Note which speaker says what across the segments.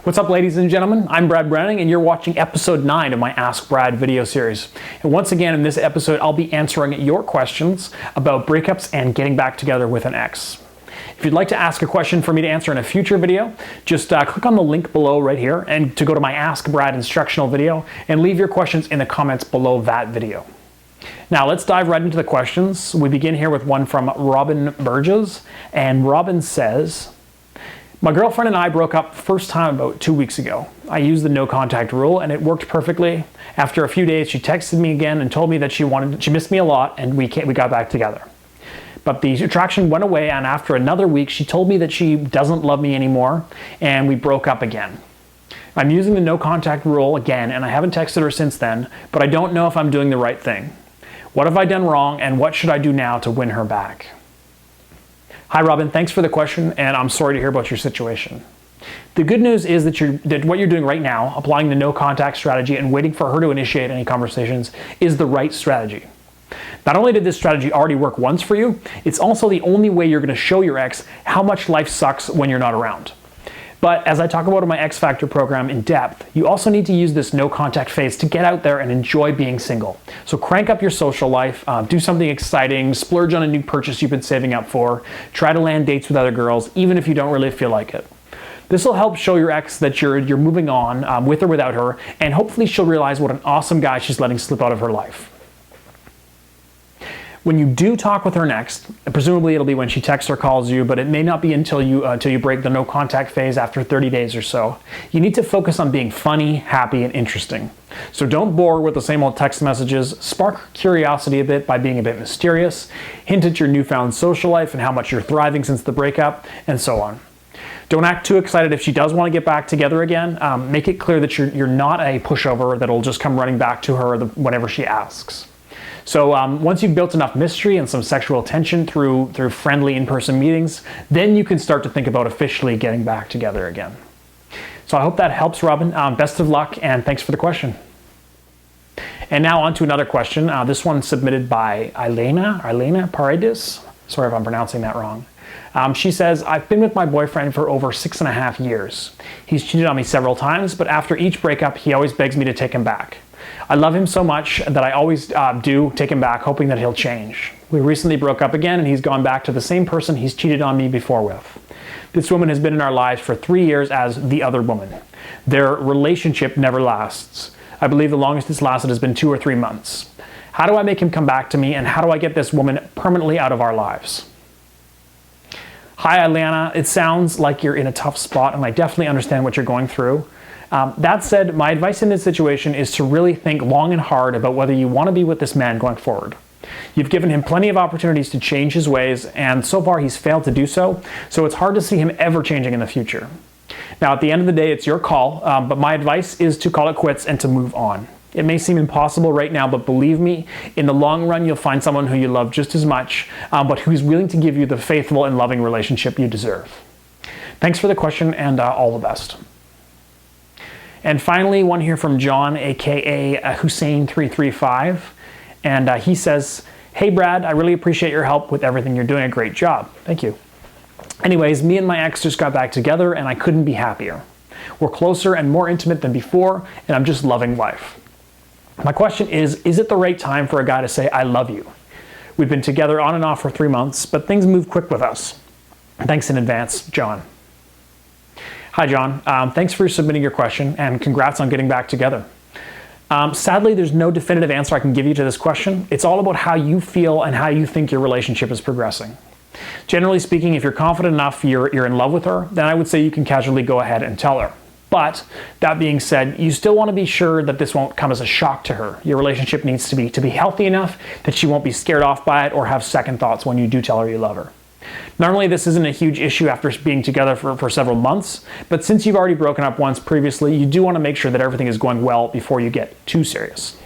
Speaker 1: What's up, ladies and gentlemen? I'm Brad Browning, and you're watching episode 9 of my Ask Brad video series. And once again, in this episode, I'll be answering your questions about breakups and getting back together with an ex. If you'd like to ask a question for me to answer in a future video, just click on the link below right here and to go to my Ask Brad instructional video and leave your questions in the comments below that video. Now let's dive right into the questions. We begin here with one from Robin Burges, and Robin says, my girlfriend and I broke up first time about 2 weeks ago. I used the no contact rule and it worked perfectly. After a few days, she texted me again and told me that she missed me a lot, and we got back together. But the attraction went away, and after another week, she told me that she doesn't love me anymore, and we broke up again. I'm using the no contact rule again, and I haven't texted her since then, but I don't know if I'm doing the right thing. What have I done wrong, and what should I do now to win her back? Hi Robin, thanks for the question, and I'm sorry to hear about your situation. The good news is that what you're doing right now, applying the no contact strategy and waiting for her to initiate any conversations, is the right strategy. Not only did this strategy already work once for you, it's also the only way you're going to show your ex how much life sucks when you're not around. But as I talk about in my X Factor program in depth, you also need to use this no contact phase to get out there and enjoy being single. So crank up your social life, do something exciting, splurge on a new purchase you've been saving up for, try to land dates with other girls, even if you don't really feel like it. This will help show your ex that you're moving on with or without her, and hopefully she'll realize what an awesome guy she's letting slip out of her life. When you do talk with her next, presumably it'll be when she texts or calls you, but it may not be until you break the no contact phase after 30 days or so. You need to focus on being funny, happy, and interesting. So don't bore with the same old text messages, spark curiosity a bit by being a bit mysterious, hint at your newfound social life and how much you're thriving since the breakup, and so on. Don't act too excited if she does want to get back together again. Make it clear that you're not a pushover that'll just come running back to her whenever she asks. So once you've built enough mystery and some sexual tension through friendly in-person meetings, then you can start to think about officially getting back together again. So I hope that helps, Robin. Best of luck, and thanks for the question. And now on to another question. This one submitted by Ileana Paredes. Sorry if I'm pronouncing that wrong. She says, I've been with my boyfriend for over 6.5 years. He's cheated on me several times, but after each breakup, he always begs me to take him back. I love him so much that I always do take him back, hoping that he'll change. We recently broke up again, and he's gone back to the same person he's cheated on me before with. This woman has been in our lives for 3 years as the other woman. Their relationship never lasts. I believe the longest it's lasted has been 2 or 3 months. How do I make him come back to me, and how do I get this woman permanently out of our lives? Hi, Ileana. It sounds like you're in a tough spot, and I definitely understand what you're going through. That said, my advice in this situation is to really think long and hard about whether you want to be with this man going forward. You've given him plenty of opportunities to change his ways, and so far he's failed to do so, so it's hard to see him ever changing in the future. Now, at the end of the day, it's your call, but my advice is to call it quits and to move on. It may seem impossible right now, but believe me, in the long run, you'll find someone who you love just as much, but who's willing to give you the faithful and loving relationship you deserve. Thanks for the question, and all the best. And finally, one here from John, aka Hussein335, and he says, hey Brad, I really appreciate your help with everything. You're doing a great job. Thank you. Anyways, me and my ex just got back together, and I couldn't be happier. We're closer and more intimate than before, and I'm just loving life. My question is it the right time for a guy to say, I love you? We've been together on and off for 3 months, but things move quick with us. Thanks in advance, John. Hi, John. Thanks for submitting your question, and congrats on getting back together. Sadly, there's no definitive answer I can give you to this question. It's all about how you feel and how you think your relationship is progressing. Generally speaking, if you're confident enough you're in love with her, then I would say you can casually go ahead and tell her. But that being said, you still want to be sure that this won't come as a shock to her. Your relationship needs to be healthy enough that she won't be scared off by it or have second thoughts when you do tell her you love her. Normally, this isn't a huge issue after being together for several months, but since you've already broken up once previously, you do want to make sure that everything is going well before you get too serious.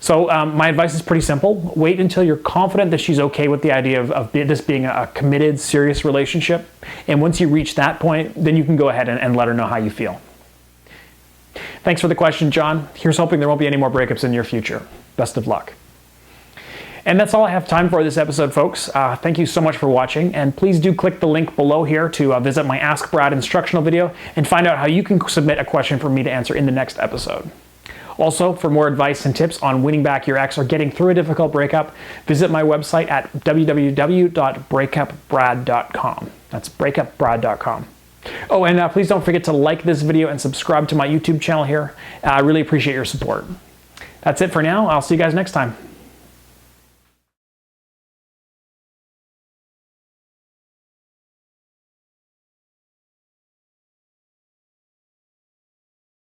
Speaker 1: So my advice is pretty simple. Wait until you're confident that she's okay with the idea of this being a committed, serious relationship, and once you reach that point, then you can go ahead and let her know how you feel. Thanks for the question, John. Here's hoping there won't be any more breakups in your future. Best of luck. And that's all I have time for this episode, folks. Thank you so much for watching, and please do click the link below here to visit my Ask Brad instructional video and find out how you can submit a question for me to answer in the next episode. Also, for more advice and tips on winning back your ex or getting through a difficult breakup, visit my website at www.breakupbrad.com. That's breakupbrad.com. Oh, and please don't forget to like this video and subscribe to my YouTube channel here. I really appreciate your support. That's it for now. I'll see you guys next time.